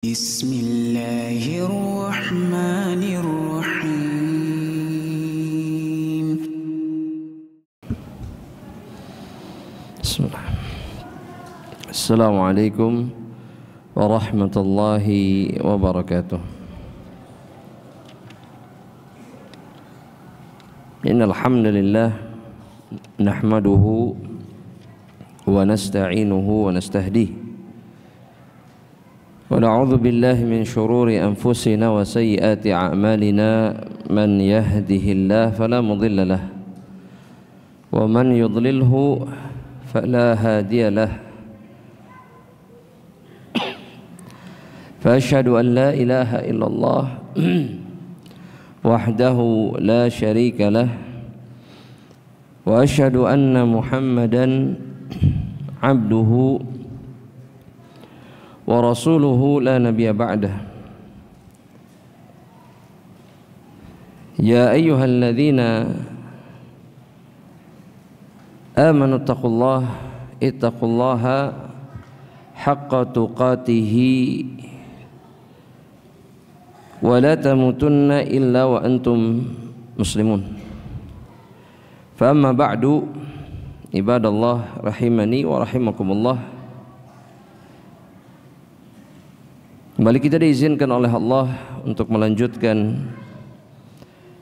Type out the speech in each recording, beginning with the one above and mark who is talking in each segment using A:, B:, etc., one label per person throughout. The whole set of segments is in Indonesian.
A: Bismillahirrahmanirrahim. Assalamualaikum warahmatullahi wabarakatuh. Innal hamdalillah nahmaduhu wa nasta'inuhu wa nastahdihi wa na'udzu billahi min shururi anfusina wa sayyiati a'malina man yahdihillahu fala mudilla lahu wa man yudlilhu fala hadiya lahu fa asyhadu an la ilaha illallah wahdahu la syarika lah wa asyhadu anna muhammadan abduhu wa rasuluhu la nabiyya ba'dah. Ya ayyuhalladzina amanu ittaqullaha haqqa tuqatihi wa la tamutunna illa wa antum muslimun. Fa amma ba'du, ibadallah rahimani wa rahimakumullah. Kembali kita diizinkan oleh Allah untuk melanjutkan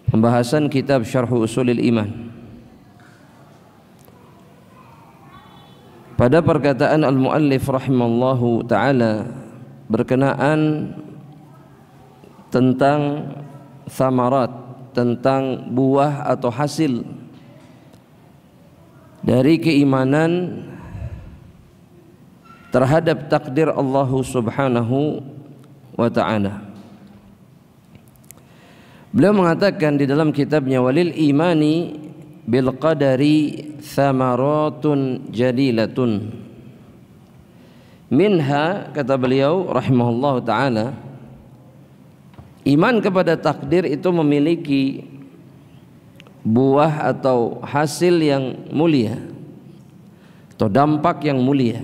A: pembahasan kitab Syarh Ushulil Iman. Pada perkataan al-muallif rahimallahu ta'ala berkenaan tentang thamarat, tentang buah atau hasil dari keimanan terhadap takdir Allah Subhanahu wa ta'ala. Beliau mengatakan di dalam kitabnya, walil imani bil qadari thamaratun jadilatun minha, kata beliau rahimahullah ta'ala, iman kepada takdir itu memiliki buah atau hasil yang mulia atau dampak yang mulia.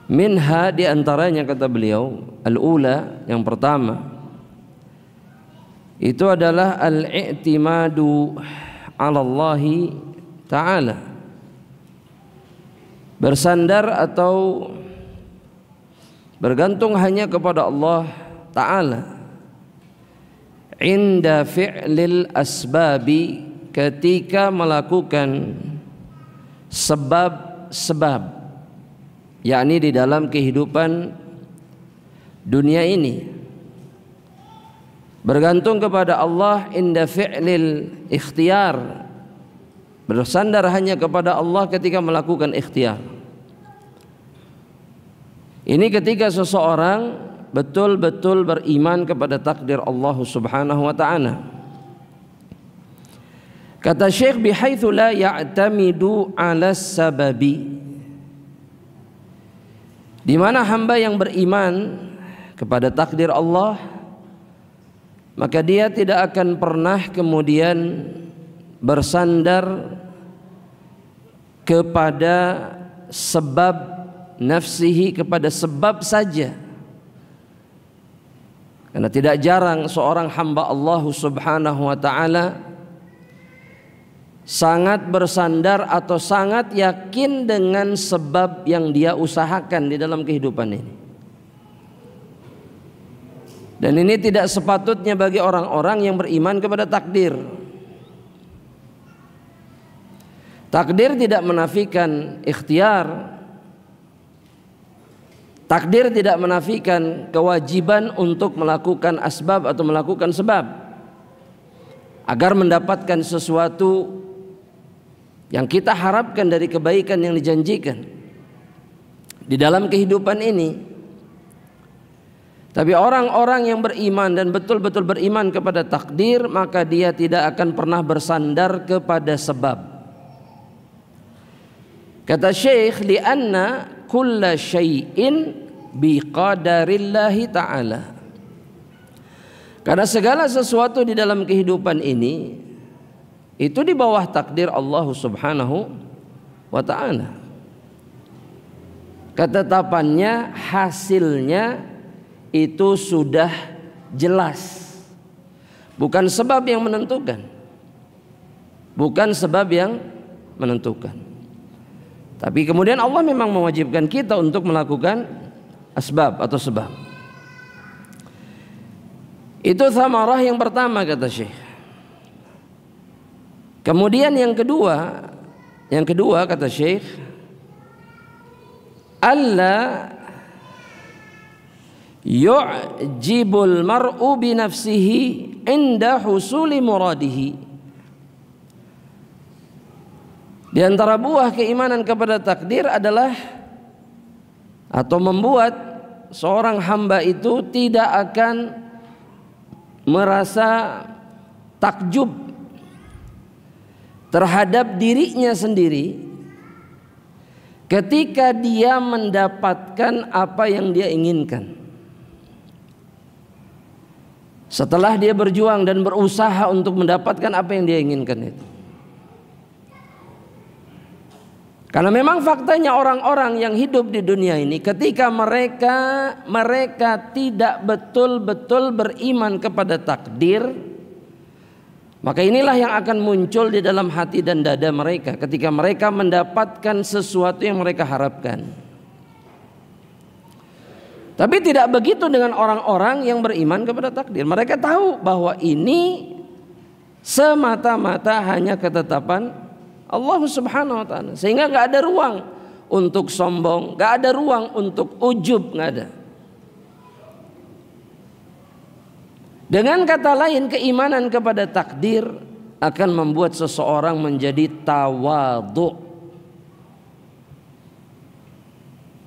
A: Minha, diantaranya kata beliau, al-ula, yang pertama itu adalah al-i'timadu 'ala Allah ta'ala, bersandar atau bergantung hanya kepada Allah ta'ala, inda fi'lil asbabi, ketika melakukan sebab-sebab, yakni di dalam kehidupan dunia ini, bergantung kepada Allah inda fi'lil ikhtiyar, bersandar hanya kepada Allah ketika melakukan ikhtiar. Ini ketika seseorang betul-betul beriman kepada takdir Allah Subhanahu wa ta'ala. Kata Syekh, bihaitsu la ya'tamidu 'ala sababi, di mana hamba yang beriman kepada takdir Allah, maka dia tidak akan pernah kemudian bersandar kepada sebab nafsihi, kepada sebab saja. Karena tidak jarang seorang hamba Allah Subhanahu wa ta'ala sangat bersandar atau sangat yakin dengan sebab yang dia usahakan di dalam kehidupan ini. Dan ini tidak sepatutnya bagi orang-orang yang beriman kepada takdir. Takdir tidak menafikan ikhtiar. Takdir tidak menafikan kewajiban untuk melakukan asbab atau melakukan sebab agar mendapatkan sesuatu yang kita harapkan dari kebaikan yang dijanjikan di dalam kehidupan ini. Tapi orang-orang yang beriman dan betul-betul beriman kepada takdir, maka dia tidak akan pernah bersandar kepada sebab. Kata Syekh, li'anna kulla syai'in biqadarillahi ta'ala, karena segala sesuatu di dalam kehidupan ini itu di bawah takdir Allah Subhanahu wa ta'ala. ketetapannya, hasilnya itu sudah jelas. Bukan sebab yang menentukan. Bukan sebab yang menentukan. Tapi kemudian Allah memang mewajibkan kita untuk melakukan asbab atau sebab. Itu thamarah yang pertama kata Syekh. Kemudian yang kedua kata Syekh, alla yu'jibul mar'u bi nafsihi inda husuli muradihi. Di antara buah keimanan kepada takdir adalah atau membuat seorang hamba itu tidak akan merasa takjub terhadap dirinya sendiri ketika dia mendapatkan apa yang dia inginkan. Setelah dia berjuang dan berusaha untuk mendapatkan apa yang dia inginkan itu. Karena memang faktanya orang-orang yang hidup di dunia ini ketika mereka tidak betul-betul beriman kepada takdir, maka inilah yang akan muncul di dalam hati dan dada mereka ketika mereka mendapatkan sesuatu yang mereka harapkan. Tapi tidak begitu dengan orang-orang yang beriman kepada takdir. Mereka tahu bahwa ini semata-mata hanya ketetapan Allah Subhanahu wa ta'ala, sehingga gak ada ruang untuk sombong, gak ada ruang untuk ujub, gak ada. Dengan kata lain, keimanan kepada takdir akan membuat seseorang menjadi tawadhu.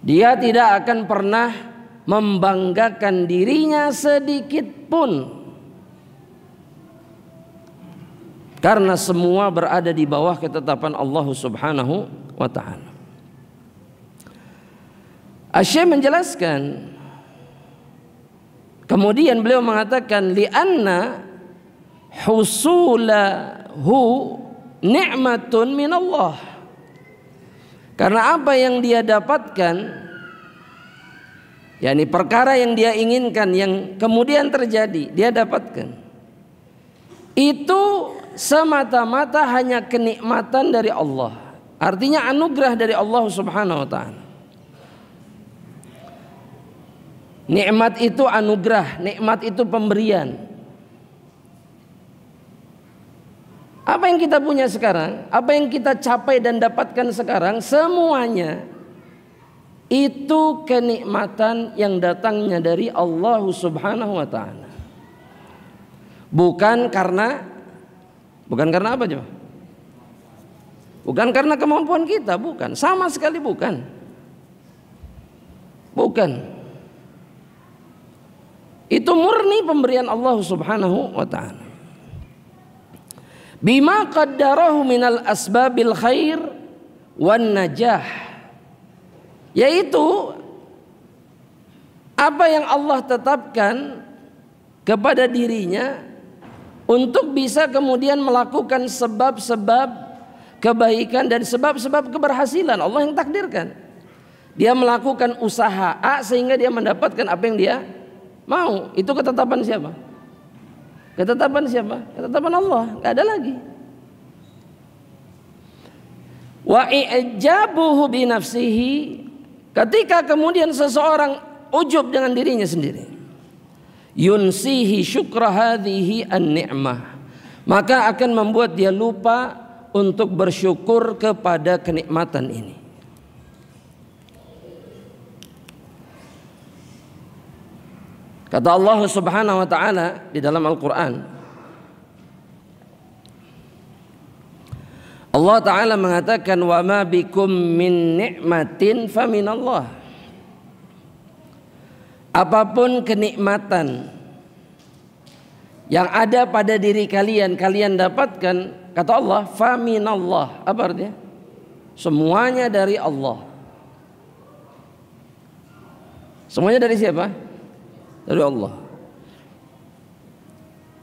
A: Dia tidak akan pernah membanggakan dirinya sedikit pun, karena semua berada di bawah ketetapan Allah Subhanahu wa ta'ala. Asy-Syaikh menjelaskan, kemudian beliau mengatakan li'anna husulahu ni'matun minallah. Karena apa yang dia dapatkan, yakni perkara yang dia inginkan yang kemudian terjadi, dia dapatkan, itu semata-mata hanya kenikmatan dari Allah. Artinya anugerah dari Allah Subhanahu wa ta'ala. Nikmat itu anugerah, nikmat itu pemberian. Apa yang kita punya sekarang, apa yang kita capai dan dapatkan sekarang, semuanya itu kenikmatan yang datangnya dari Allah Subhanahu wa ta'ala. Bukan karena apa coba? Bukan karena kemampuan kita, bukan. Sama sekali bukan. Bukan. Itu murni pemberian Allah Subhanahu wa ta'ala. Bima qaddarahu minal asbabil khair wan najah. Yaitu apa yang Allah tetapkan kepada dirinya untuk bisa kemudian melakukan sebab-sebab kebaikan dan sebab-sebab keberhasilan. Allah yang takdirkan. Dia melakukan usaha A sehingga dia mendapatkan apa yang dia mau. Itu ketetapan siapa? Ketetapan siapa? Ketetapan Allah. Gak ada lagi. Wa i'jabuhu bi nafsihi. Ketika kemudian seseorang ujub dengan dirinya sendiri, yunsihi syukra hadhihi an-ni'mah, maka akan membuat dia lupa untuk bersyukur kepada kenikmatan ini. Kata Allah Subhanahu wa ta'ala di dalam Al-Quran, Allah Ta'ala mengatakan, wa ma bikum min ni'matin faminallah. Apapun kenikmatan yang ada pada diri kalian, kalian dapatkan, kata Allah, faminallah. Apa artinya? Semuanya dari Allah. Semuanya dari siapa? Dari Allah.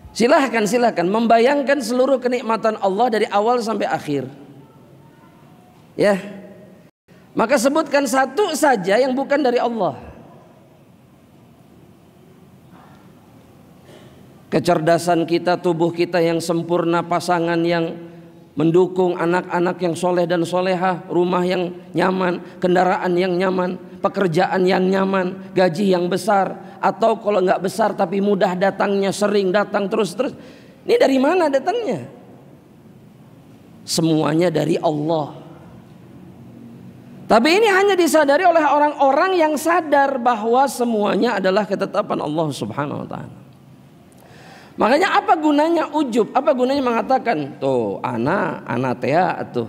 A: Silahkan membayangkan seluruh kenikmatan Allah dari awal sampai akhir. Ya. Maka sebutkan satu saja yang bukan dari Allah. Kecerdasan kita, tubuh kita yang sempurna, pasangan yang mendukung, anak-anak yang soleh dan solehah, rumah yang nyaman, kendaraan yang nyaman, pekerjaan yang nyaman, gaji yang besar, atau kalau nggak besar tapi mudah datangnya, sering datang terus. Ini dari mana datangnya? Semuanya dari Allah. Tapi ini hanya disadari oleh orang-orang yang sadar bahwa semuanya adalah ketetapan Allah Subhanahu wa ta'ala. Makanya apa gunanya ujub? Apa gunanya mengatakan tuh ana tea tuh.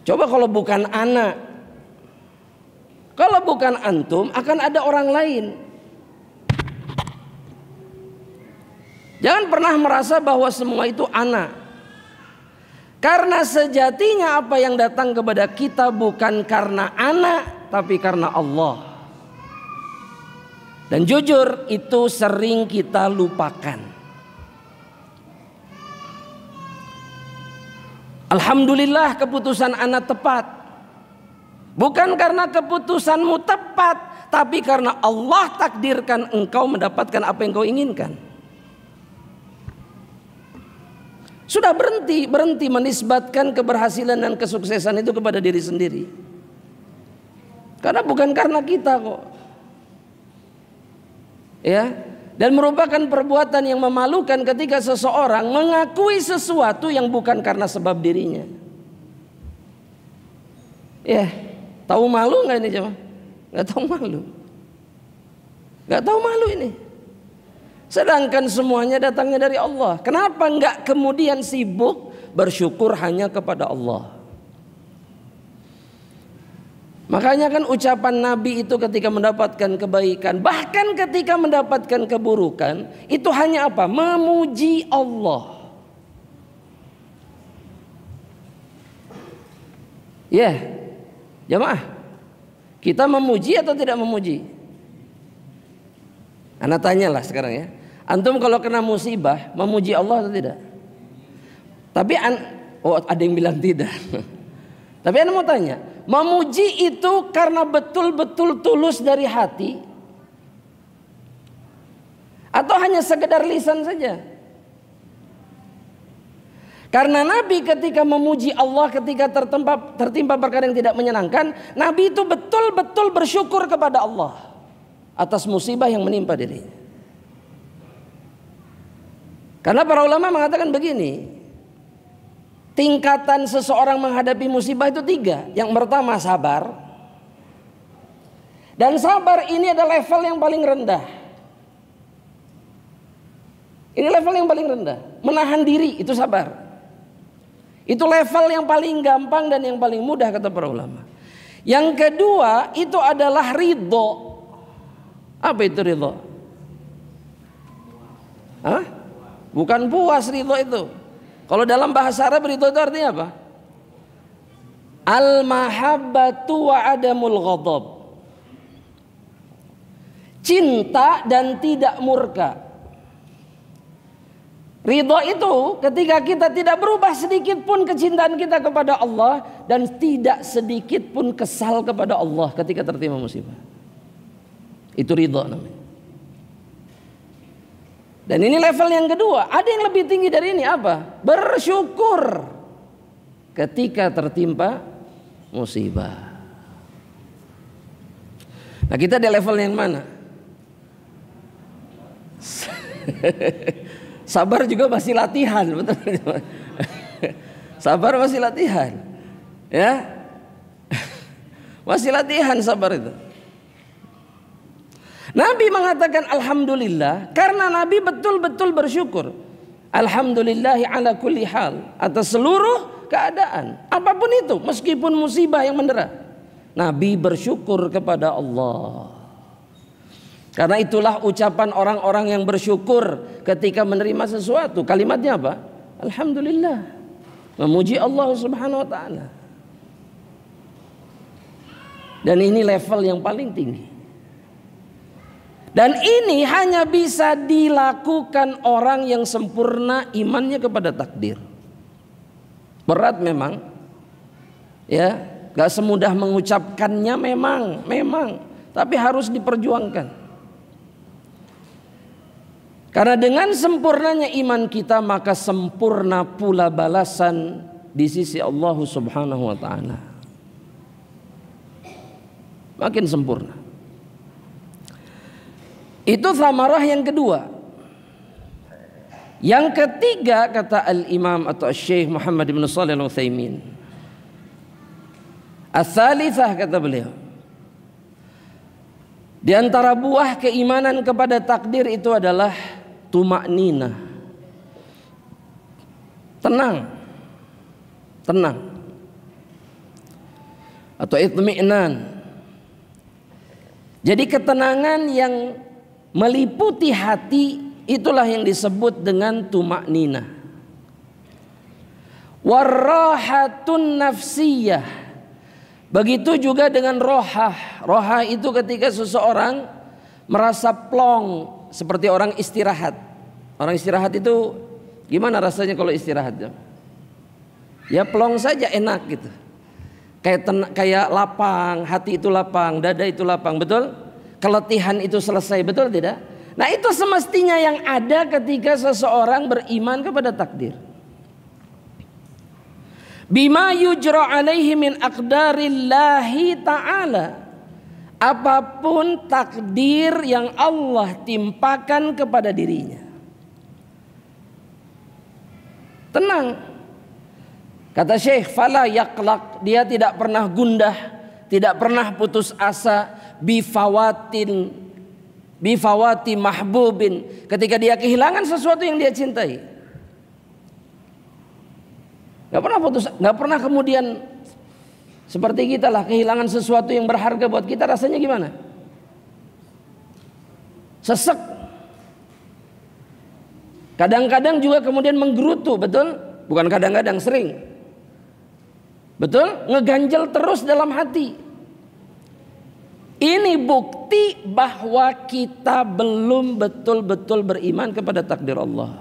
A: Coba kalau bukan ana, kalau bukan antum akan ada orang lain. Jangan pernah merasa bahwa semua itu ana. Karena sejatinya apa yang datang kepada kita bukan karena ana, tapi karena Allah. Dan jujur itu sering kita lupakan. Alhamdulillah keputusan ana tepat. Bukan karena keputusanmu tepat, tapi karena Allah takdirkan engkau mendapatkan apa yang kau inginkan. Sudah berhenti menisbatkan keberhasilan dan kesuksesan itu kepada diri sendiri. Karena bukan karena kita kok. Ya, dan merupakan perbuatan yang memalukan ketika seseorang mengakui sesuatu yang bukan karena sebab dirinya. Ya, tahu malu nggak ini jemaah? Nggak tahu malu. Nggak tahu malu ini. Sedangkan semuanya datangnya dari Allah. Kenapa enggak kemudian sibuk bersyukur hanya kepada Allah? Makanya kan ucapan Nabi itu ketika mendapatkan kebaikan, bahkan ketika mendapatkan keburukan, itu hanya apa? Memuji Allah. Ya, jemaah, kita memuji atau tidak memuji? Ana tanyalah sekarang ya. Antum kalau kena musibah memuji Allah atau tidak? Tapi ada yang bilang tidak. Tapi ana mau tanya, memuji itu karena betul-betul tulus dari hati atau hanya sekedar lisan saja? Karena Nabi ketika memuji Allah ketika tertimpa perkara yang tidak menyenangkan, Nabi itu betul-betul bersyukur kepada Allah atas musibah yang menimpa dirinya. Karena para ulama mengatakan begini, tingkatan seseorang menghadapi musibah itu 3. Yang pertama sabar. Dan sabar ini adalah level yang paling rendah. Ini level yang paling rendah. Menahan diri itu sabar. Itu level yang paling gampang dan yang paling mudah kata para ulama. Yang kedua itu adalah ridho. Apa itu ridho? Hah? Bukan puas ridho itu. Kalau dalam bahasa Arab ridho itu artinya apa? Al-mahabbatu wa adamul ghadab. Cinta dan tidak murka. Ridho itu ketika kita tidak berubah sedikit pun kecintaan kita kepada Allah dan tidak sedikit pun kesal kepada Allah ketika tertimpa musibah. Itu ridho namanya. Dan ini level yang kedua. Ada yang lebih tinggi dari ini apa? Bersyukur ketika tertimpa musibah. Nah, kita di level yang mana? Sabar juga masih latihan, betul. Sabar masih latihan. Ya. Masih latihan sabar itu. Nabi mengatakan alhamdulillah karena Nabi betul-betul bersyukur. Alhamdulillahi ala kulli hal, atas seluruh keadaan, apapun itu, meskipun musibah yang mendera, Nabi bersyukur kepada Allah. Karena itulah ucapan orang-orang yang bersyukur ketika menerima sesuatu. Kalimatnya apa? Alhamdulillah. Memuji Allah Subhanahu wa taala. Dan ini level yang paling tinggi. Dan ini hanya bisa dilakukan orang yang sempurna imannya kepada takdir. Berat memang. Ya, Gak semudah mengucapkannya memang, tapi harus diperjuangkan. Karena dengan sempurnanya iman kita, maka sempurna pula balasan di sisi Allah Subhanahu wa taala. Makin sempurna. Itu thamarah yang kedua. Yang ketiga, kata Al-Imam atau Syekh Muhammad bin Shalih Al-Utsaimin, ats-tsalitsah, kata beliau, di antara buah keimanan kepada takdir itu adalah tuma'ninah, tenang atau itmi'nan. Jadi ketenangan yang meliputi hati, itulah yang disebut dengan tuma'ninah. Warrahatun nafsiyah, begitu juga dengan rohah. Rohah itu ketika seseorang merasa plong, seperti orang istirahat. Orang istirahat itu gimana rasanya kalau istirahat? Ya plong saja, enak gitu. Kayak lapang, hati itu lapang, dada itu lapang, betul? Keletihan itu selesai, betul tidak? Nah, itu semestinya yang ada ketika seseorang beriman kepada takdir. Bima yujra alaihi min aqdarillahi ta'ala, apapun takdir yang Allah timpakan kepada dirinya, tenang. Kata Syekh, fala yaqlaq, dia tidak pernah gundah, tidak pernah putus asa, bifawati mahbubin, ketika dia kehilangan sesuatu yang dia cintai. Gak pernah kemudian seperti kita lah, kehilangan sesuatu yang berharga buat kita, rasanya gimana? Sesek. Kadang-kadang juga kemudian menggerutu, betul? Bukan kadang-kadang, sering. Betul? Ngeganjel terus dalam hati. Ini bukti bahwa kita belum betul-betul beriman kepada takdir Allah.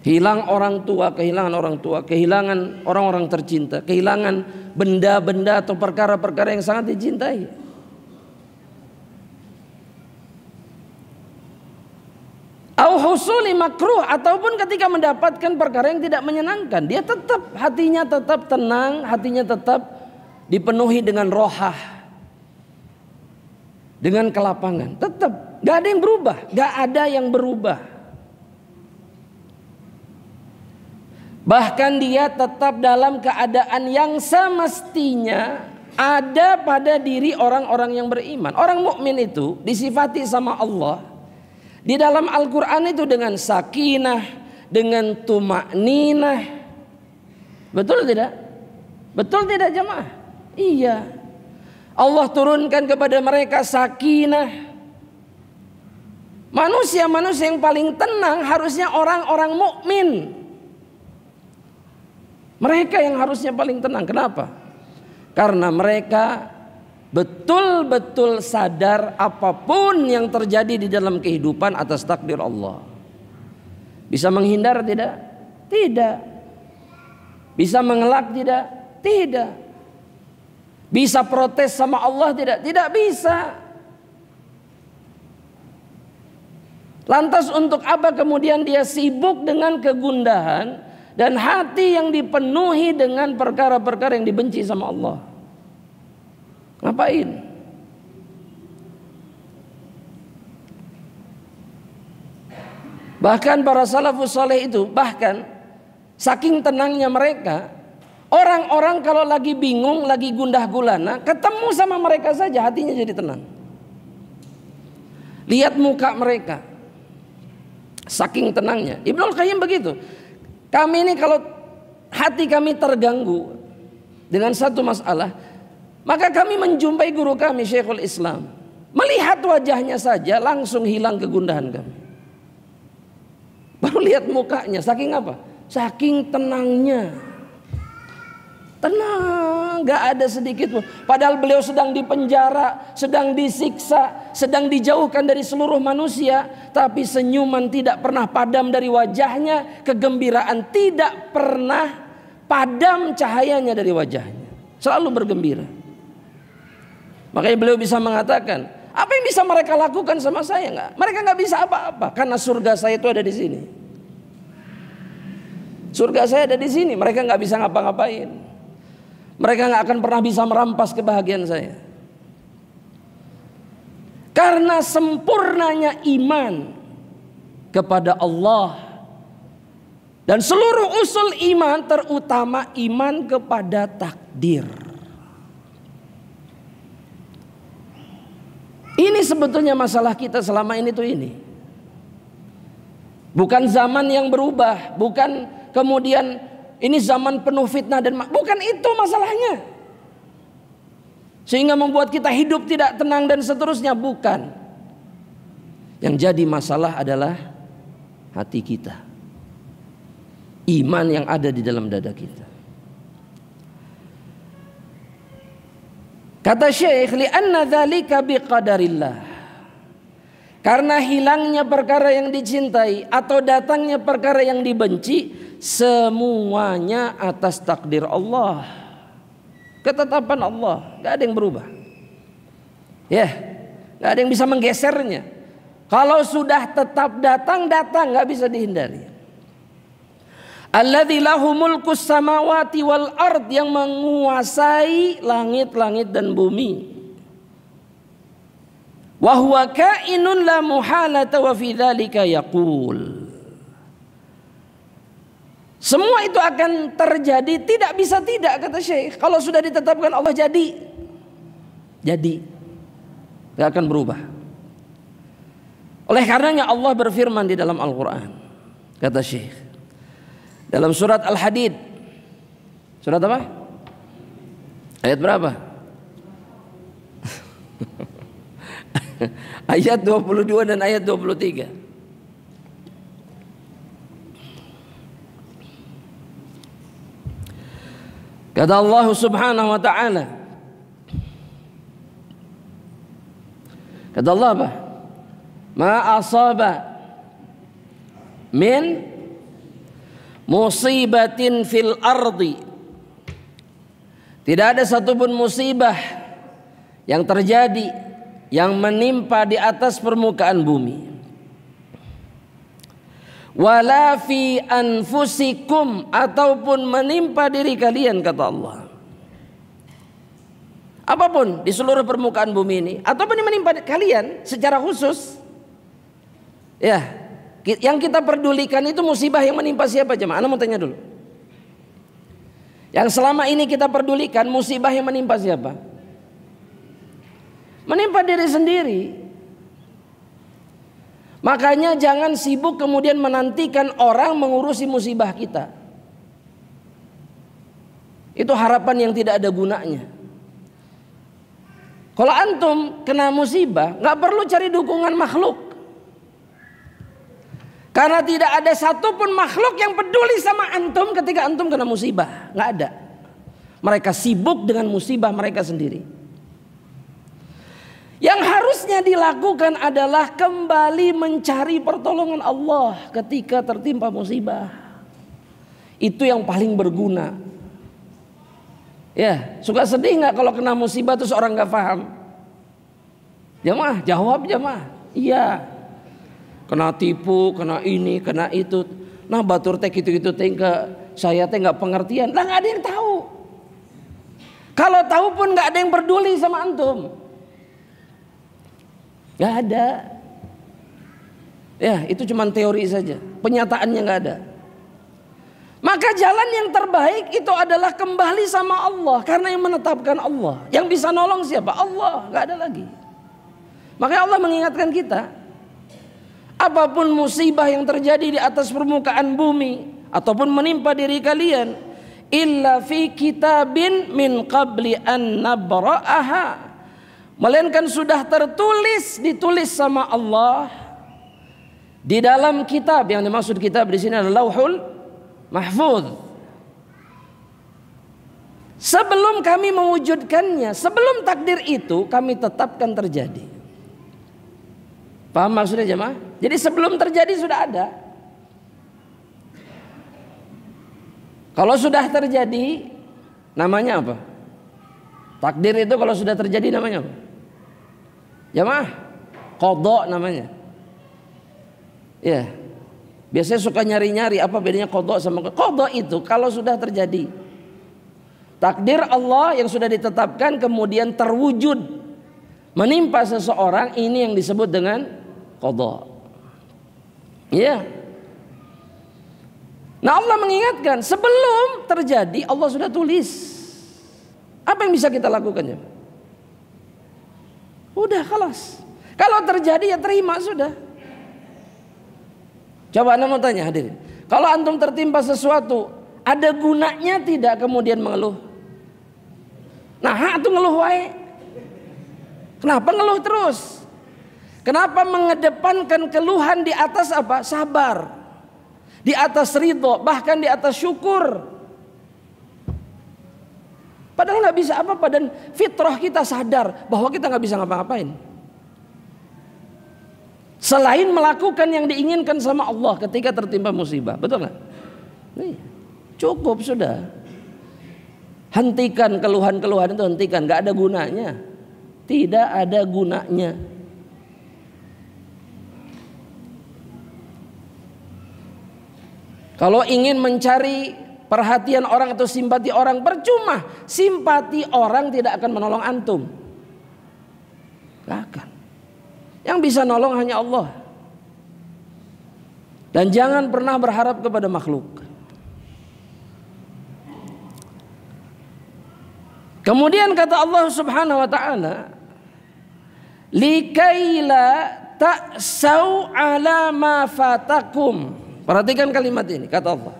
A: Hilang orang tua, kehilangan orang tua, kehilangan orang-orang tercinta, kehilangan benda-benda atau perkara-perkara yang sangat dicintai. Au husuli makruh, ataupun ketika mendapatkan perkara yang tidak menyenangkan, dia tetap, hatinya tetap tenang, hatinya tetap dipenuhi dengan rohah, dengan kelapangan, tetap gak ada yang berubah, gak ada yang berubah. Bahkan dia tetap dalam keadaan yang semestinya ada pada diri orang-orang yang beriman. Orang mukmin itu disifati sama Allah di dalam Al-Quran itu dengan sakinah, dengan tuma'ninah. Betul tidak? Betul tidak jemaah? Iya. Allah turunkan kepada mereka sakinah. Manusia-manusia yang paling tenang harusnya orang-orang mukmin. Mereka yang harusnya paling tenang. Kenapa? Karena mereka betul-betul sadar apapun yang terjadi di dalam kehidupan atas takdir Allah. Bisa menghindar tidak? Tidak. Bisa mengelak tidak? Tidak. Bisa protes sama Allah tidak? Tidak bisa. Lantas untuk apa kemudian dia sibuk dengan kegundahan dan hati yang dipenuhi dengan perkara-perkara yang dibenci sama Allah? Ngapain? Bahkan para salafus saleh itu, bahkan saking tenangnya mereka, orang-orang kalau lagi bingung, lagi gundah gulana, ketemu sama mereka saja hatinya jadi tenang. Lihat muka mereka, saking tenangnya. Ibnul Qayyim begitu. Kami ini kalau hati kami terganggu dengan satu masalah, maka kami menjumpai guru kami Syekhul Islam. Melihat wajahnya saja langsung hilang kegundahan kami. Baru lihat mukanya, saking apa? Saking tenangnya. Tenang, gak ada sedikit pun. Padahal beliau sedang dipenjara, sedang disiksa, sedang dijauhkan dari seluruh manusia. Tapi senyuman tidak pernah padam dari wajahnya, kegembiraan tidak pernah padam cahayanya dari wajahnya, selalu bergembira. Makanya beliau bisa mengatakan, apa yang bisa mereka lakukan sama saya? Enggak, mereka nggak bisa apa-apa karena surga saya itu ada di sini. Surga saya ada di sini, mereka nggak bisa ngapa-ngapain. Mereka nggak akan pernah bisa merampas kebahagiaan saya. Karena sempurnanya iman kepada Allah dan seluruh usul iman, terutama iman kepada takdir. Ini sebetulnya masalah kita selama ini tuh ini. Bukan zaman yang berubah, bukan kemudian ini zaman penuh fitnah dan bukan itu masalahnya. Sehingga membuat kita hidup tidak tenang dan seterusnya, bukan. Yang jadi masalah adalah hati kita. Iman yang ada di dalam dada kita. Kata Syekh, li'anna dzalika biqadarillah. Karena hilangnya perkara yang dicintai atau datangnya perkara yang dibenci, semuanya atas takdir Allah. Ketetapan Allah, gak ada yang berubah. Ya, gak ada yang bisa menggesernya. Kalau sudah tetap datang, gak bisa dihindari. Alladzi lahu mulkus samawati wal ard, yang menguasai langit-langit dan bumi. Wa huwa kainun la muhalata wa fi dzalika yaqul. Semua itu akan terjadi, tidak bisa tidak, kata Syekh. Kalau sudah ditetapkan Allah jadi. Tidak akan berubah. Oleh karenanya Allah berfirman di dalam Al-Quran. Kata Syekh, dalam surat Al-Hadid. Surat apa? Ayat berapa? Ayat 22 dan ayat 23. Kata Allah Subhanahu wa ta'ala, kata Allah apa? Ma asaba min musibatin fil ardi, tidak ada satupun musibah yang terjadi, yang menimpa di atas permukaan bumi. Wala fi anfusikum, ataupun menimpa diri kalian, kata Allah. Apapun di seluruh permukaan bumi ini, ataupun yang menimpa kalian secara khusus. Ya, yang kita pedulikan itu musibah yang menimpa siapa, jemaah? Ana mau tanya dulu. Yang selama ini kita pedulikan musibah yang menimpa siapa? Menimpa diri sendiri. Makanya jangan sibuk kemudian menantikan orang mengurusi musibah kita. Itu harapan yang tidak ada gunanya. Kalau antum kena musibah, nggak perlu cari dukungan makhluk. Karena tidak ada satupun makhluk yang peduli sama antum ketika antum kena musibah. Nggak ada. Mereka sibuk dengan musibah mereka sendiri. Yang harusnya dilakukan adalah kembali mencari pertolongan Allah ketika tertimpa musibah. Itu yang paling berguna. Ya, suka sedih nggak kalau kena musibah terus orang nggak paham? Jamaah, jawab jamaah. Iya. Kena tipu, kena ini, kena itu. Nah, batur teh gitu-gitu teh saya teh nggak pengertian. Lah nggak ada yang tahu. Kalau tahu pun nggak ada yang peduli sama antum. Nggak ada. Ya, itu cuma teori saja. Penyataannya nggak ada. Maka jalan yang terbaik itu adalah kembali sama Allah, karena yang menetapkan Allah. Yang bisa nolong siapa? Allah, nggak ada lagi. Makanya Allah mengingatkan kita, apapun musibah yang terjadi di atas permukaan bumi ataupun menimpa diri kalian, illa fi kitabin min qabli an nabra'aha, melainkan sudah ditulis sama Allah di dalam kitab. Yang dimaksud kitab di sini adalah Lauhul Mahfuz. Sebelum kami mewujudkannya, sebelum takdir itu kami tetapkan terjadi. Paham maksudnya jemaah? Jadi sebelum terjadi sudah ada. Kalau sudah terjadi, namanya apa? Takdir itu kalau sudah terjadi namanya apa? Jamaah, qadha namanya. Ya, biasanya suka nyari-nyari apa bedanya qadha sama qadha. Itu kalau sudah terjadi, takdir Allah yang sudah ditetapkan kemudian terwujud menimpa seseorang, ini yang disebut dengan qadha. Ya. Nah, Allah mengingatkan sebelum terjadi Allah sudah tulis. Apa yang bisa kita lakukan ya? Udah khalas. Kalau terjadi ya terima sudah. Coba Anda mau tanya hadirin, kalau antum tertimpa sesuatu, ada gunanya tidak kemudian mengeluh? Nah, itu ngeluh wae. Kenapa ngeluh terus? Kenapa mengedepankan keluhan di atas apa? Sabar. Di atas ridho, bahkan di atas syukur. Padahal nggak bisa apa-apa dan fitrah kita sadar bahwa kita nggak bisa ngapa-ngapain selain melakukan yang diinginkan sama Allah ketika tertimpa musibah. Betul nggak? Nih, cukup sudah. Hentikan keluhan-keluhan itu, hentikan. Nggak ada gunanya. Tidak ada gunanya. Kalau ingin mencari perhatian orang atau simpati orang, percuma. Simpati orang tidak akan menolong antum. Gak akan. Yang bisa nolong hanya Allah. Dan jangan pernah berharap kepada makhluk. Kemudian kata Allah Subhanahu wa taala, likaila ta'sau ala ma fatakum. Perhatikan kalimat ini, kata Allah.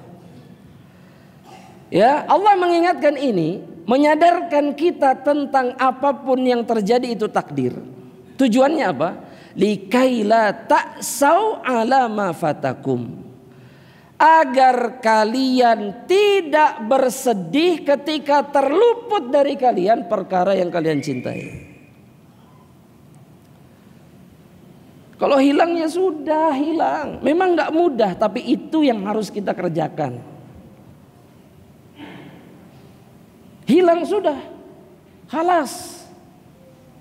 A: Ya, Allah mengingatkan ini, menyadarkan kita tentang apapun yang terjadi itu takdir. Tujuannya apa? Likaila ta'sau ala ma fatakum. Agar kalian tidak bersedih ketika terluput dari kalian perkara yang kalian cintai. Kalau hilangnya sudah hilang. Memang gak mudah, tapi itu yang harus kita kerjakan. Hilang sudah, khalas.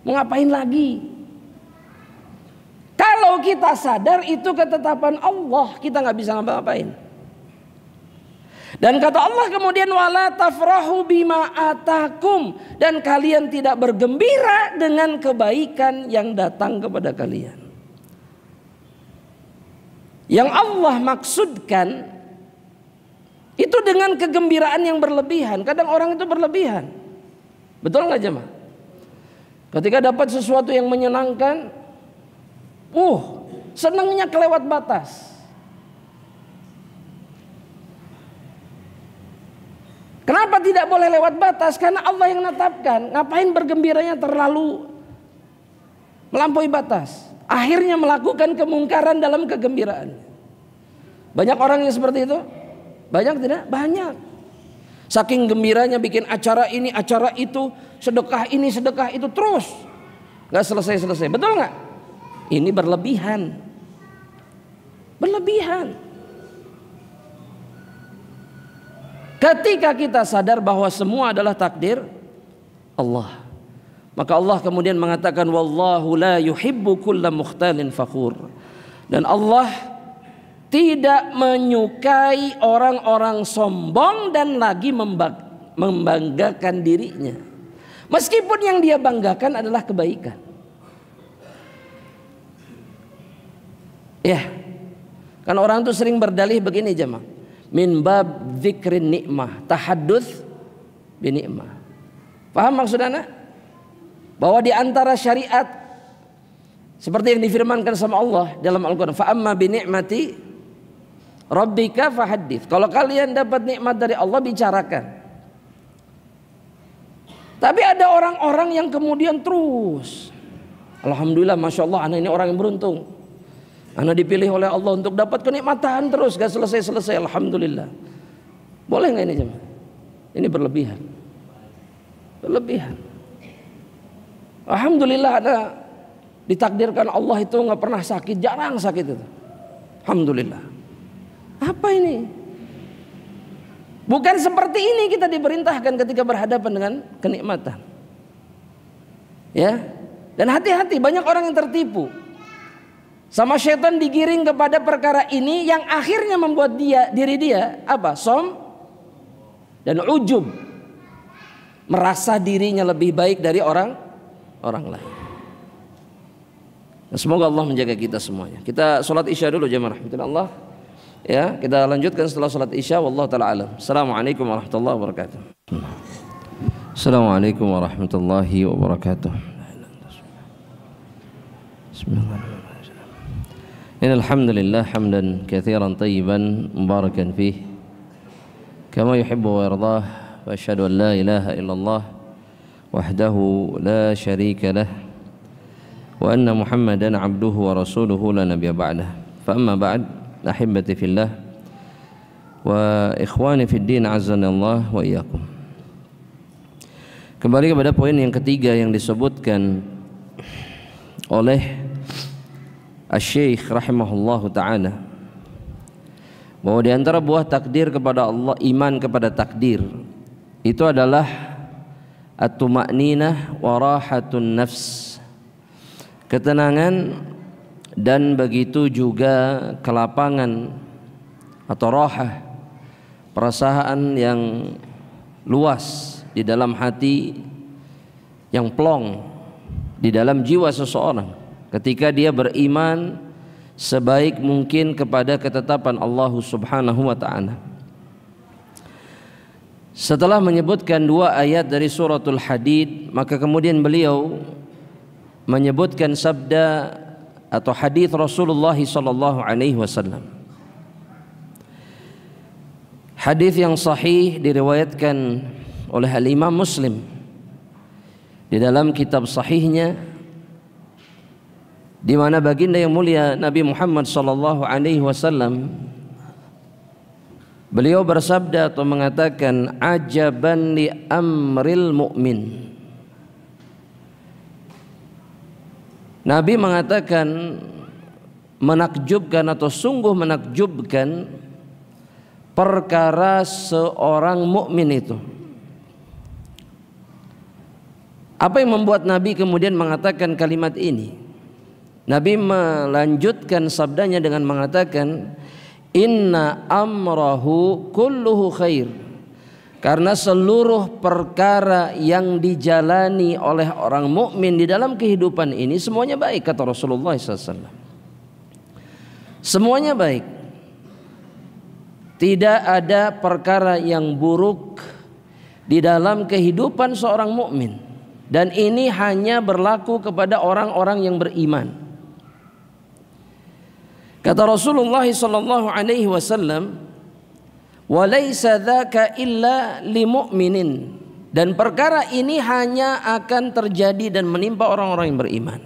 A: Mau ngapain lagi? Kalau kita sadar itu ketetapan Allah, kita nggak bisa ngapa-ngapain. Dan kata Allah kemudian, wala tafrahu bima atakum, dan kalian tidak bergembira dengan kebaikan yang datang kepada kalian. Yang Allah maksudkan itu dengan kegembiraan yang berlebihan. Kadang orang itu berlebihan. Betul nggak jemaah? Ketika dapat sesuatu yang menyenangkan, senangnya kelewat batas. Kenapa tidak boleh lewat batas? Karena Allah yang menetapkan. Ngapain bergembiranya terlalu melampaui batas? Akhirnya melakukan kemungkaran dalam kegembiraan. Banyak orang yang seperti itu. Banyak tidak? Banyak. Saking gembiranya bikin acara ini, acara itu, sedekah ini, sedekah itu, terus gak selesai-selesai. Betul gak? Ini berlebihan. Berlebihan. Ketika kita sadar bahwa semua adalah takdir Allah, maka Allah kemudian mengatakan, wallahu la yuhibbu kulla mukhtalin fakhur. Dan Allah tidak menyukai orang-orang sombong dan lagi membanggakan dirinya. Meskipun yang dia banggakan adalah kebaikan. Ya, kan orang tuh sering berdalih begini jemaah. Min bab dzikrin nikmah, tahadduts bi nikmah. Paham maksud Anda? Bahwa di antara syariat seperti yang difirmankan sama Allah dalam Al-Qur'an, fa amma bi ni'mati rabbika fahaddits. Kalau kalian dapat nikmat dari Allah, bicarakan. Tapi ada orang-orang yang kemudian terus, alhamdulillah, masya Allah, anak ini orang yang beruntung. Anak dipilih oleh Allah untuk dapat kenikmatan terus, gak selesai-selesai, alhamdulillah. Boleh nggak ini jemaah? Ini berlebihan. Berlebihan. Alhamdulillah, ada ditakdirkan Allah itu nggak pernah sakit, jarang sakit itu. Alhamdulillah. Apa ini? Bukan seperti ini kita diperintahkan ketika berhadapan dengan kenikmatan. Ya. Dan hati-hati, banyak orang yang tertipu. Sama syaitan digiring kepada perkara ini yang akhirnya membuat diri dia apa? Som dan ujub. Merasa dirinya lebih baik dari orang lain. Nah, semoga Allah menjaga kita semuanya. Kita sholat isya dulu jemaah rahmatullah. Ya, kita lanjutkan setelah sholat isya. Wallahu taala alam. Assalamualaikum warahmatullahi wabarakatuh. Assalamualaikum warahmatullahi wabarakatuh. Bismillahirrahmanirrahim. Alhamdulillah hamdan katsiran tayyiban mubarakan fih kama yuhibbu wa yardah wa asyhadu an la ilaha illallah wahdahu la syarika lah wa anna Muhammadan abduhu wa rasuluhu la nabiyya ba'dah. Fa amma ba'd, ahibati fillah wa ikhwani fid din, azzani Allah wa iyyakum. Kembali kepada poin yang ketiga yang disebutkan oleh Asy-Syaikh rahimahullahu ta'ala, bahwa di antara buah takdir kepada Allah, iman kepada takdir, itu adalah at-tuma'ninah wa rahatun nafs, ketenangan dan begitu juga kelapangan atau rahah, perasaan yang luas di dalam hati, yang plong di dalam jiwa seseorang ketika dia beriman sebaik mungkin kepada ketetapan Allah Subhanahu wa ta'ala. Setelah menyebutkan dua ayat dari suratul Hadid, maka kemudian beliau menyebutkan sabda atau hadis Rasulullah sallallahu alaihi wasallam. Hadis yang sahih diriwayatkan oleh Al-Imam Muslim di dalam kitab sahihnya, di mana baginda yang mulia Nabi Muhammad sallallahu alaihi wasallam beliau bersabda atau mengatakan, ajaban li amril mu'min. Nabi mengatakan menakjubkan atau sungguh menakjubkan perkara seorang mukmin itu. Apa yang membuat Nabi kemudian mengatakan kalimat ini? Nabi melanjutkan sabdanya dengan mengatakan, inna amrahu kulluhu khair, karena seluruh perkara yang dijalani oleh orang mukmin di dalam kehidupan ini semuanya baik, kata Rasulullah SAW. Semuanya baik, tidak ada perkara yang buruk di dalam kehidupan seorang mukmin, dan ini hanya berlaku kepada orang-orang yang beriman. Kata Rasulullah sallallahu alaihi wasallam, wa laisa dzaka illa limu'minin, dan perkara ini hanya akan terjadi dan menimpa orang-orang yang beriman.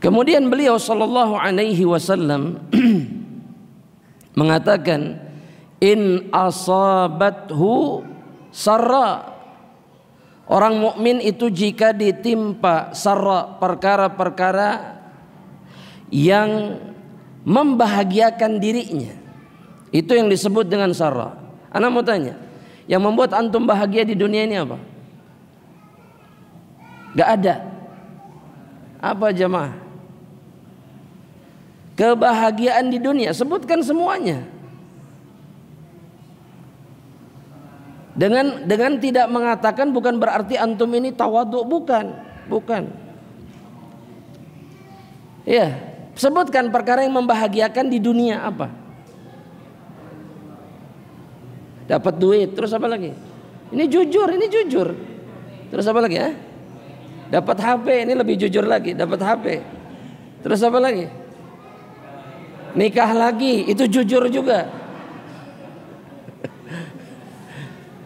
A: Kemudian beliau sallallahu alaihi wasallam mengatakan, in asabathu sarra, orang mukmin itu jika ditimpa sarra, perkara-perkara yang membahagiakan dirinya, itu yang disebut dengan sarra. Ana mau tanya, yang membuat antum bahagia di dunia ini apa? Gak ada. Apa jemaah? Kebahagiaan di dunia, sebutkan semuanya. Dengan tidak mengatakan bukan berarti antum ini tawadhu, bukan. Ya. Sebutkan perkara yang membahagiakan di dunia apa? Dapat duit, terus apa lagi? Ini jujur. Terus apa lagi ya? Dapat HP, ini lebih jujur lagi, dapat HP. Terus apa lagi? Nikah lagi, itu jujur juga.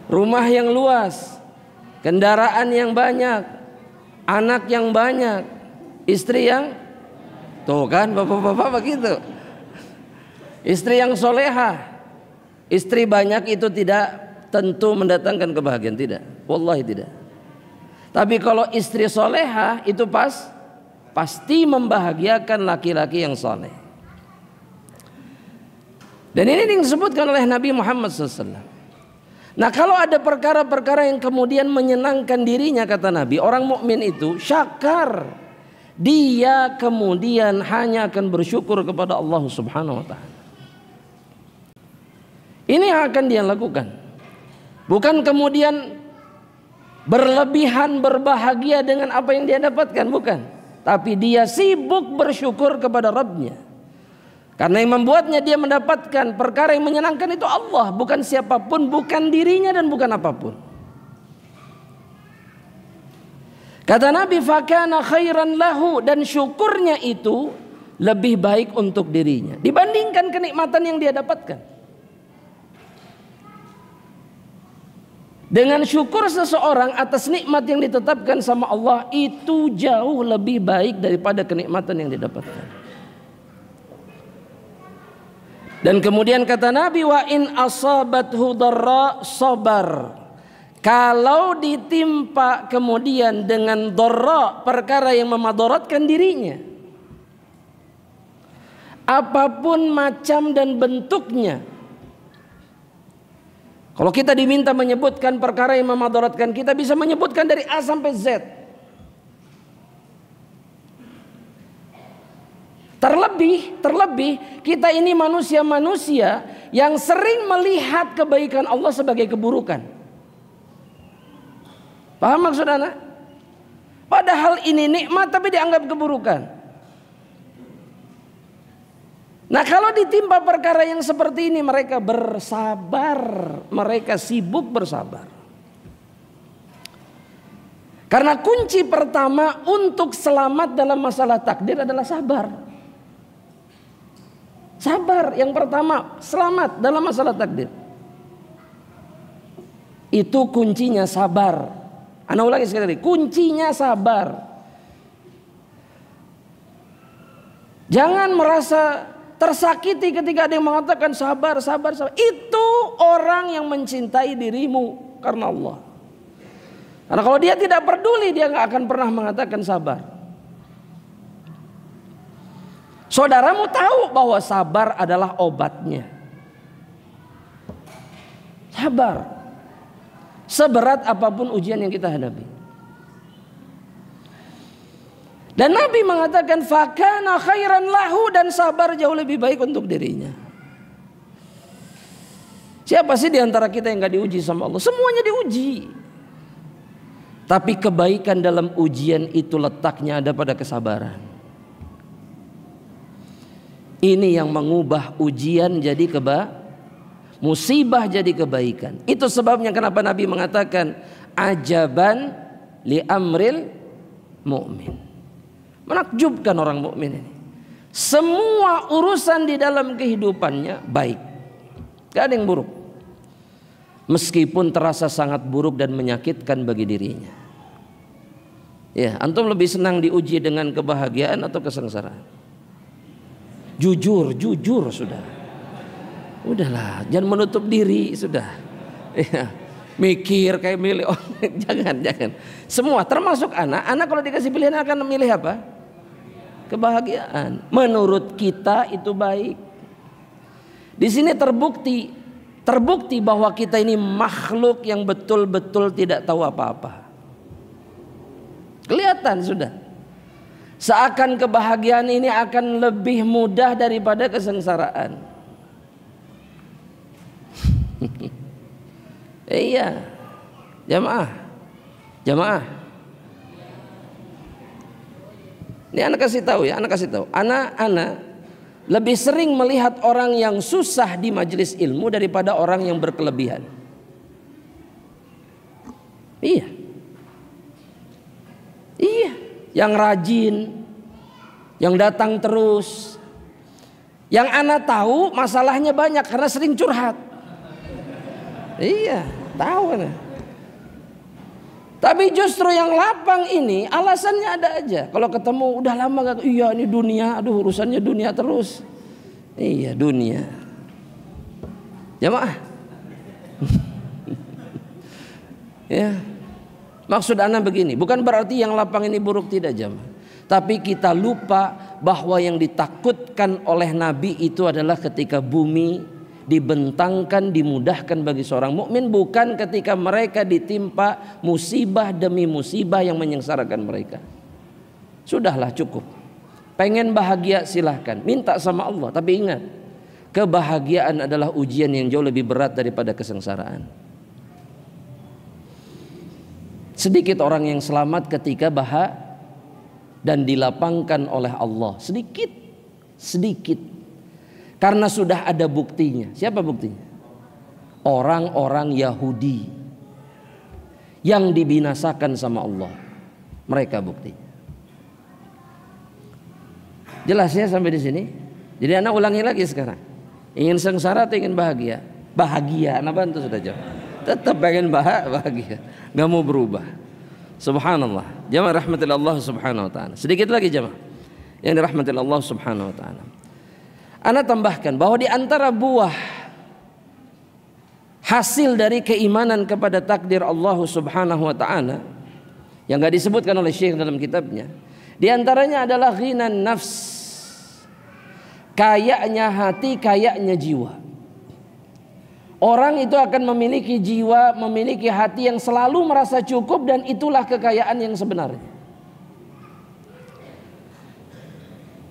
A: Rumah yang luas, kendaraan yang banyak, anak yang banyak, istri yang, tuh kan bapak-bapak begitu. Istri yang solehah, istri banyak itu tidak tentu mendatangkan kebahagiaan, tidak. Wallahi tidak. Tapi kalau istri solehah itu pasti membahagiakan laki-laki yang soleh. Dan ini disebutkan oleh Nabi Muhammad SAW. Nah, kalau ada perkara-perkara yang kemudian menyenangkan dirinya, kata Nabi, orang mukmin itu syakar, dia kemudian hanya akan bersyukur kepada Allah Subhanahu wa taala. Ini yang akan dia lakukan. Bukan kemudian berlebihan berbahagia dengan apa yang dia dapatkan, bukan. Tapi dia sibuk bersyukur kepada Rabbnya. Karena yang membuatnya dia mendapatkan perkara yang menyenangkan itu Allah, bukan siapapun, bukan dirinya dan bukan apapun. Kata Nabi, fakana khairan lahu, dan syukurnya itu lebih baik untuk dirinya dibandingkan kenikmatan yang dia dapatkan. Dengan syukur seseorang atas nikmat yang ditetapkan sama Allah itu jauh lebih baik daripada kenikmatan yang didapatkan. Dan kemudian kata Nabi, wa in asabathu dharra sabar. Kalau ditimpa kemudian dengan dharra, perkara yang memadaratkan dirinya, apapun macam dan bentuknya. Kalau kita diminta menyebutkan perkara yang memadaratkan kita, bisa menyebutkan dari A sampai Z. Terlebih kita ini manusia-manusia yang sering melihat kebaikan Allah sebagai keburukan. Paham maksud anak? Padahal ini nikmat tapi dianggap keburukan. Nah, kalau ditimpa perkara yang seperti ini, mereka bersabar, mereka sibuk bersabar. Karena kunci pertama untuk selamat dalam masalah takdir adalah sabar. Sabar yang pertama, selamat dalam masalah takdir. Itu kuncinya sabar. Ana ulangi sekali lagi, kuncinya sabar. Jangan merasa tersakiti ketika ada yang mengatakan sabar, sabar, sabar. Itu orang yang mencintai dirimu karena Allah. Karena kalau dia tidak peduli, dia nggak akan pernah mengatakan sabar. Saudaramu tahu bahwa sabar adalah obatnya. Sabar. Seberat apapun ujian yang kita hadapi. Dan Nabi mengatakan fakana khairan lahu, dan sabar jauh lebih baik untuk dirinya. Siapa sih di antara kita yang gak diuji sama Allah? Semuanya diuji. Tapi kebaikan dalam ujian itu letaknya ada pada kesabaran. Ini yang mengubah ujian jadi musibah jadi kebaikan. Itu sebabnya kenapa Nabi mengatakan ajaban li amril mu'min. Menakjubkan orang mukmin ini. Semua urusan di dalam kehidupannya baik. Gak ada yang buruk. Meskipun terasa sangat buruk dan menyakitkan bagi dirinya. Ya, antum lebih senang diuji dengan kebahagiaan atau kesengsaraan? Jujur sudah. Udahlah, jangan menutup diri sudah. Ya, mikir kayak milih jangan. Semua termasuk anak kalau dikasih pilihan akan memilih apa? Kebahagiaan. Menurut kita itu baik. Di sini terbukti bahwa kita ini makhluk yang betul-betul tidak tahu apa-apa. Kelihatan sudah. Seakan kebahagiaan ini akan lebih mudah daripada kesengsaraan. Iya, jamaah. Ini anak kasih tahu ya, Anak lebih sering melihat orang yang susah di majelis ilmu daripada orang yang berkelebihan. Iya, yang rajin, yang datang terus. Yang anak tahu masalahnya banyak karena sering curhat. Iya, tahu anak. Tapi justru yang lapang ini alasannya ada aja. Kalau ketemu udah lama gak, iya ini dunia, aduh urusannya dunia terus. Iya, dunia. Jamaah. Ya. Maksud anak begini, bukan berarti yang lapang ini buruk, tidak jamaah. Tapi kita lupa bahwa yang ditakutkan oleh Nabi itu adalah ketika bumi dibentangkan, dimudahkan bagi seorang mukmin bukan ketika mereka ditimpa musibah demi musibah yang menyengsarakan mereka. Sudahlah, cukup. Pengen bahagia silahkan, minta sama Allah. Tapi ingat, kebahagiaan adalah ujian yang jauh lebih berat daripada kesengsaraan. Sedikit orang yang selamat ketika dan dilapangkan oleh Allah. Sedikit. Karena sudah ada buktinya. Siapa buktinya? Orang-orang Yahudi yang dibinasakan sama Allah. Mereka buktinya. Jelas ya sampai di sini? Jadi anak ulangi lagi sekarang. Ingin sengsara atau ingin bahagia? Bahagia. Anak bantu sudah jawab. Tetap pengen bahagia, nggak mau berubah. Subhanallah. Jamaah rahmatillah Allah subhanahu wa ta'ala. Sedikit lagi jamaah yang dirahmatillah Allah subhanahu wa ta'ala. Ana tambahkan bahwa di antara buah hasil dari keimanan kepada takdir Allah subhanahu wa ta'ala yang nggak disebutkan oleh Syekh dalam kitabnya, di antaranya adalah ghinan nafs, kayaknya hati, kayaknya jiwa. Orang itu akan memiliki jiwa, memiliki hati yang selalu merasa cukup, dan itulah kekayaan yang sebenarnya.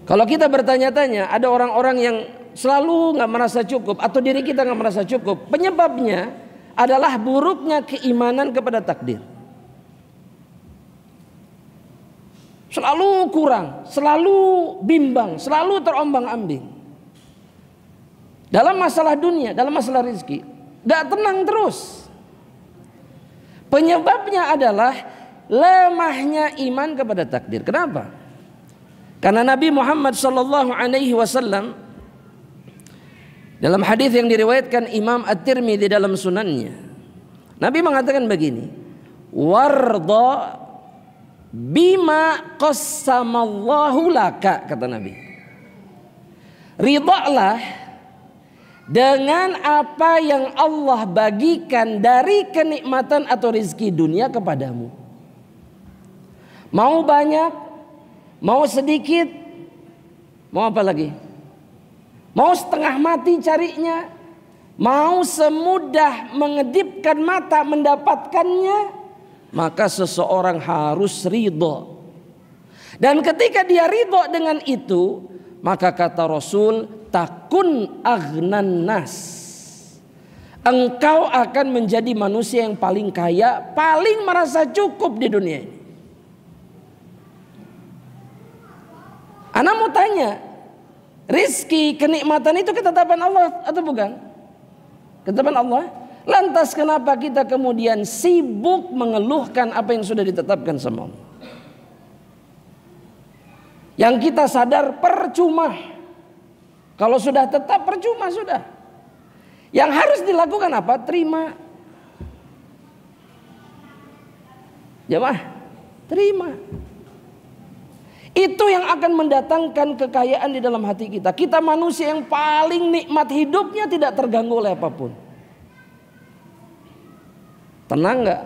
A: Kalau kita bertanya-tanya, ada orang-orang yang selalu nggak merasa cukup atau diri kita nggak merasa cukup, penyebabnya adalah buruknya keimanan kepada takdir. Selalu kurang, selalu bimbang, selalu terombang-ambing. Dalam masalah dunia, dalam masalah rezeki, gak tenang terus. Penyebabnya adalah lemahnya iman kepada takdir. Kenapa? Karena Nabi Muhammad SAW dalam hadis yang diriwayatkan Imam At-Tirmidzi dalam sunannya, Nabi mengatakan begini, warda bima qassamallahu laka, kata Nabi. Ridhalah dengan apa yang Allah bagikan dari kenikmatan atau rezeki dunia kepadamu. Mau banyak, mau sedikit, mau apa lagi? Mau setengah mati carinya, mau semudah mengedipkan mata mendapatkannya, maka seseorang harus ridho. Dan ketika dia ridho dengan itu, maka kata Rasul, takun aghnan nas, engkau akan menjadi manusia yang paling kaya, paling merasa cukup di dunia ini. Ana mau tanya, rizki, kenikmatan itu ketetapan Allah atau bukan? Ketetapan Allah. Lantas kenapa kita kemudian sibuk mengeluhkan apa yang sudah ditetapkan sama Allah? Yang kita sadar percuma. Kalau sudah tetap percuma sudah. Yang harus dilakukan apa? Terima. Jemaah, terima. Itu yang akan mendatangkan kekayaan di dalam hati kita. Kita manusia yang paling nikmat hidupnya, tidak terganggu oleh apapun. Tenang nggak?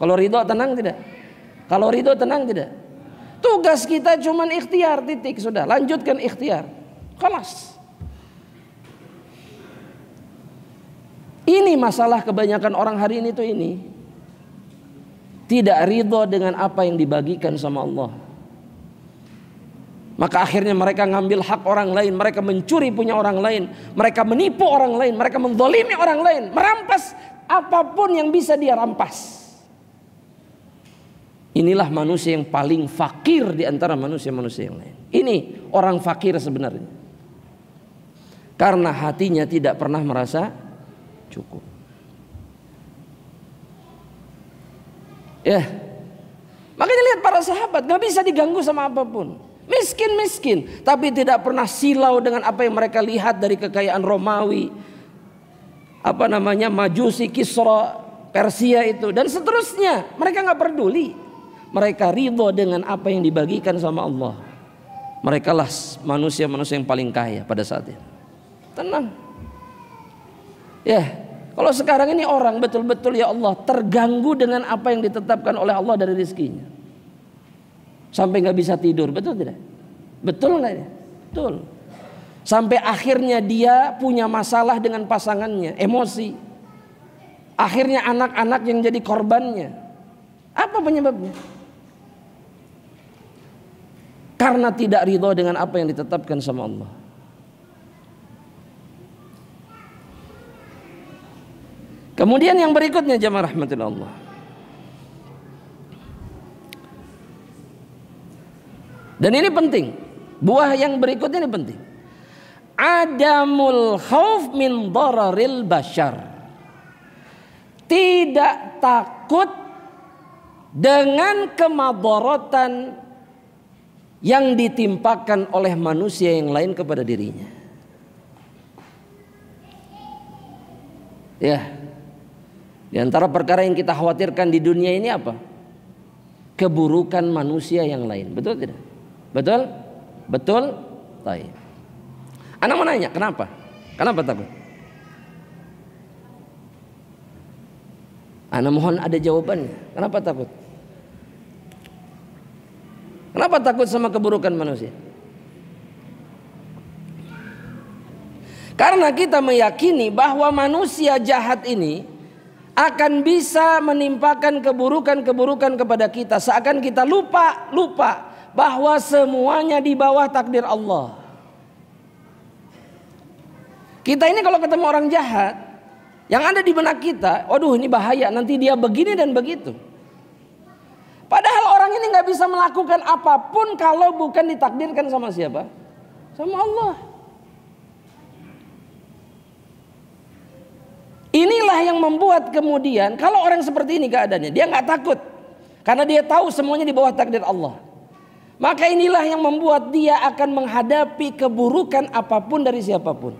A: Kalau ridho tenang tidak? Kalau ridho tenang tidak? Tugas kita cuman ikhtiar, titik, sudah. Lanjutkan ikhtiar. Khalas. Ini masalah kebanyakan orang hari ini tuh ini. Tidak ridho dengan apa yang dibagikan sama Allah. Maka akhirnya mereka ngambil hak orang lain. Mereka mencuri punya orang lain. Mereka menipu orang lain. Mereka menzalimi orang lain. Merampas apapun yang bisa dia rampas. Inilah manusia yang paling fakir di antara manusia-manusia yang lain. Ini orang fakir sebenarnya. Karena hatinya tidak pernah merasa cukup. Ya, makanya lihat para sahabat gak bisa diganggu sama apapun. Miskin, tapi tidak pernah silau dengan apa yang mereka lihat dari kekayaan Romawi, Majusi, Kisra, Persia itu dan seterusnya. Mereka gak peduli. Mereka ridho dengan apa yang dibagikan sama Allah. Mereka lah manusia-manusia yang paling kaya pada saat itu. Tenang. Ya, kalau sekarang ini orang betul-betul ya Allah terganggu dengan apa yang ditetapkan oleh Allah dari rezekinya. Sampai nggak bisa tidur, betul tidak? Betul nggak ya? Betul. Sampai akhirnya dia punya masalah dengan pasangannya, emosi. Akhirnya anak-anak yang jadi korbannya. Apa penyebabnya? Karena tidak ridho dengan apa yang ditetapkan sama Allah. Kemudian yang berikutnya jamaah rahmatillah Allah. Dan ini penting. Buah yang berikutnya ini penting. Adamul khauf min dararil bashar. Tidak takut dengan kemadaratan yang ditimpakan oleh manusia yang lain kepada dirinya. Ya. Di antara perkara yang kita khawatirkan di dunia ini apa? Keburukan manusia yang lain. Betul tidak? Betul? Betul? Baik. Anak mau nanya, kenapa? Kenapa takut? Anak mohon ada jawabannya. Kenapa takut? Kenapa takut sama keburukan manusia? Karena kita meyakini bahwa manusia jahat ini akan bisa menimpakan keburukan-keburukan kepada kita. Seakan kita lupa bahwa semuanya di bawah takdir Allah. Kita ini kalau ketemu orang jahat, yang ada di benak kita, waduh ini bahaya, nanti dia begini dan begitu. Padahal orang ini nggak bisa melakukan apapun kalau bukan ditakdirkan sama siapa? Sama Allah. Inilah yang membuat kemudian kalau orang seperti ini keadaannya, dia nggak takut karena dia tahu semuanya di bawah takdir Allah. Maka inilah yang membuat dia akan menghadapi keburukan apapun dari siapapun.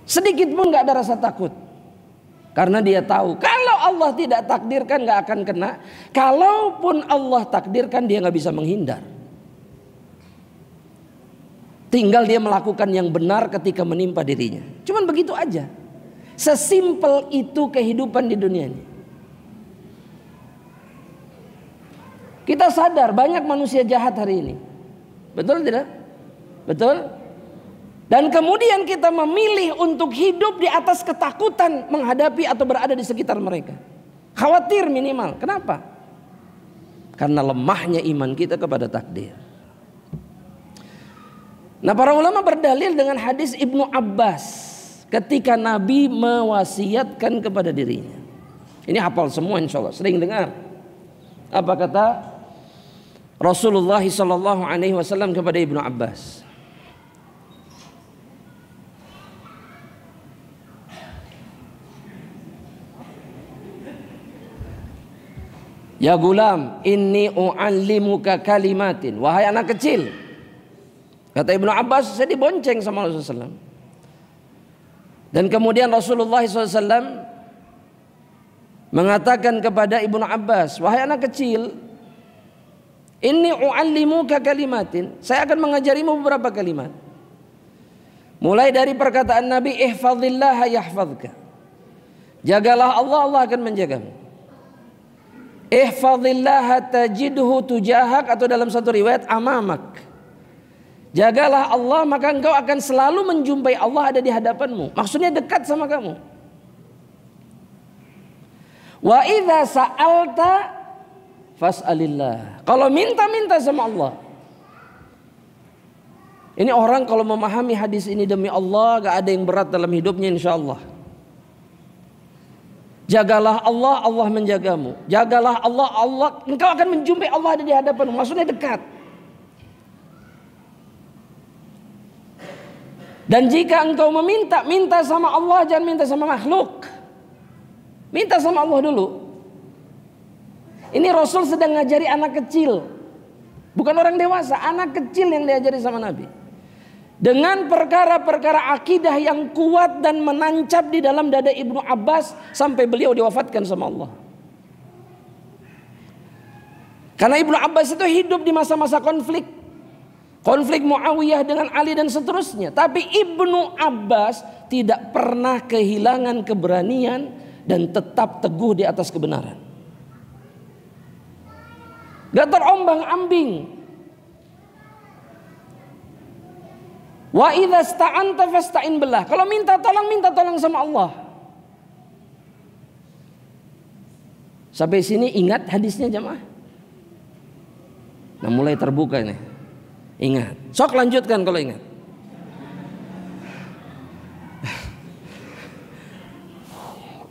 A: Sedikit pun nggak ada rasa takut, karena dia tahu kalau Allah tidak takdirkan nggak akan kena. Kalaupun Allah takdirkan dia nggak bisa menghindar. Tinggal dia melakukan yang benar ketika menimpa dirinya. Cuman begitu aja. Sesimpel itu kehidupan di dunia ini. Kita sadar banyak manusia jahat hari ini. Betul tidak? Betul? Dan kemudian kita memilih untuk hidup di atas ketakutan menghadapi atau berada di sekitar mereka. Khawatir minimal. Kenapa? Karena lemahnya iman kita kepada takdir. Nah, para ulama berdalil dengan hadis Ibnu Abbas ketika Nabi mewasiatkan kepada dirinya. Ini hafal semua insya Allah, sering dengar. Apa kata Rasulullah SAW kepada Ibnu Abbas? Ya gulam, inni u'allimuka kalimatin. Wahai anak kecil, kata Ibnu Abbas, saya dibonceng sama Rasulullah SAW. Dan kemudian Rasulullah SAW mengatakan kepada Ibnu Abbas, wahai anak kecil, inni u'allimuka kalimatin. Saya akan mengajarimu beberapa kalimat. Mulai dari perkataan Nabi, ihfazillaha yahfazka. Jagalah Allah, Allah akan menjagamu. Ihfazillaha tajidhu tujahak, atau dalam satu riwayat amamak. Jagalah Allah maka engkau akan selalu menjumpai Allah ada di hadapanmu. Maksudnya dekat sama kamu. Wa idza sa'alta fas'alillah. Kalau minta sama Allah. Ini orang kalau memahami hadis ini demi Allah, gak ada yang berat dalam hidupnya insyaallah. Jagalah Allah, Allah menjagamu. Jagalah Allah, Allah, engkau akan menjumpai Allah ada di hadapanmu. Maksudnya dekat. Dan jika engkau meminta, minta sama Allah, jangan minta sama makhluk. Minta sama Allah dulu. Ini Rasul sedang ngajari anak kecil. Bukan orang dewasa, anak kecil yang diajari sama Nabi. Dengan perkara-perkara akidah yang kuat dan menancap di dalam dada Ibnu Abbas sampai beliau diwafatkan sama Allah. Karena Ibnu Abbas itu hidup di masa-masa konflik. Konflik Muawiyah dengan Ali dan seterusnya. Tapi Ibnu Abbas tidak pernah kehilangan keberanian dan tetap teguh di atas kebenaran. Gak terombang-ambing. Wa idza sta'anta fasta'in billah. Kalau minta tolong sama Allah. Sampai sini ingat hadisnya jamaah? Nah, mulai terbuka nih. Ingat. Sok lanjutkan kalau ingat.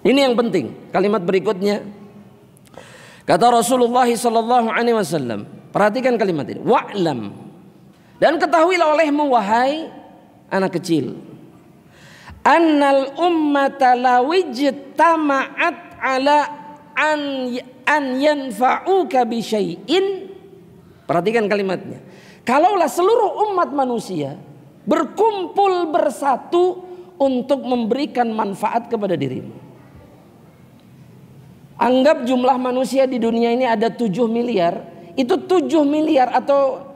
A: Ini yang penting. Kalimat berikutnya kata Rasulullah sallallahu alaihi wasallam. Perhatikan kalimat ini. Wa'lam. Dan ketahuilah olehmu wahai anak kecil. Annal ummata lawijtama'at ala an yanfa'uka bi syai'in. Perhatikan kalimatnya. Kalaulah seluruh umat manusia berkumpul bersatu untuk memberikan manfaat kepada dirimu. Anggap jumlah manusia di dunia ini ada 7 miliar. Itu 7 miliar atau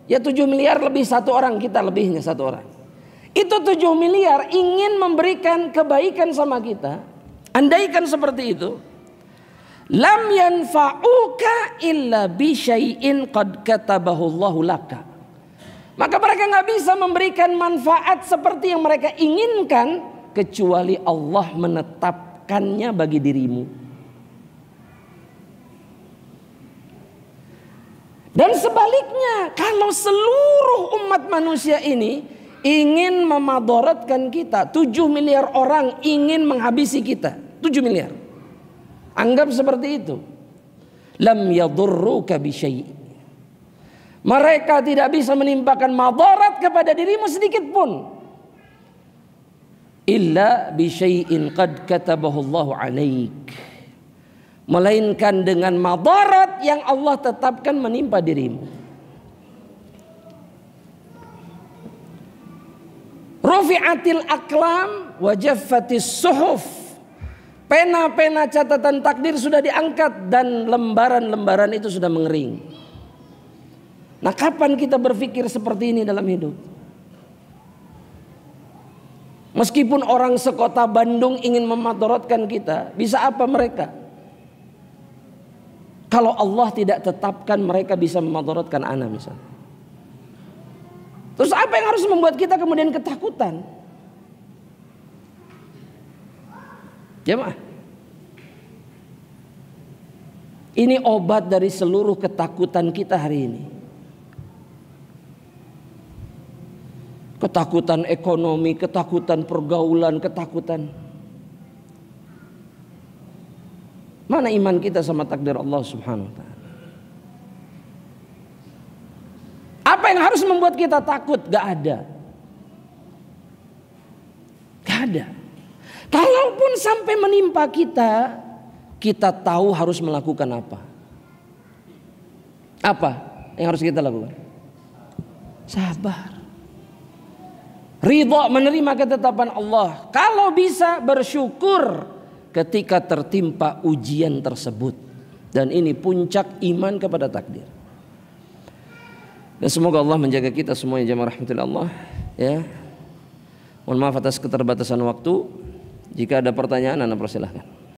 A: ya 7 miliar lebih satu orang, kita lebihnya satu orang. Itu 7 miliar ingin memberikan kebaikan sama kita. Andaikan seperti itu, lam yanfa'uka illa bi syai'in qad katabahu Allahu laka. Maka mereka nggak bisa memberikan manfaat seperti yang mereka inginkan kecuali Allah menetapkannya bagi dirimu. Dan sebaliknya, kalau seluruh umat manusia ini ingin memadaratkan kita, 7 miliar orang ingin menghabisi kita, 7 miliar. Anggap seperti itu. Lam yadurruka bi syai'. Mereka tidak bisa menimpakan madarat kepada dirimu sedikit pun. Illa bi syai'in qad katabahu Allahu 'alaik. Melainkan dengan madarat yang Allah tetapkan menimpa dirimu. Rufi'atil aqlam wa jaffatis suhuf. Pena-pena catatan takdir sudah diangkat dan lembaran-lembaran itu sudah mengering. Nah, kapan kita berpikir seperti ini dalam hidup? Meskipun orang sekota Bandung ingin memadaratkan kita, bisa apa mereka? Kalau Allah tidak tetapkan mereka bisa memadaratkan ana misalnya. Terus apa yang harus membuat kita kemudian ketakutan? Jemaah, ini obat dari seluruh ketakutan kita hari ini. Ketakutan ekonomi, ketakutan pergaulan, ketakutan. Mana iman kita sama takdir Allah Subhanahu wa ta'ala? Apa yang harus membuat kita takut? Gak ada. Gak ada. Kalaupun sampai menimpa kita, kita tahu harus melakukan apa. Apa yang harus kita lakukan? Sabar. Ridha, menerima ketetapan Allah. Kalau bisa bersyukur ketika tertimpa ujian tersebut. Dan ini puncak iman kepada takdir. Dan semoga Allah menjaga kita semuanya jemaah rahmatillah Allah. Ya. Mohon maaf atas keterbatasan waktu. Jika ada pertanyaan, Anda persilahkan.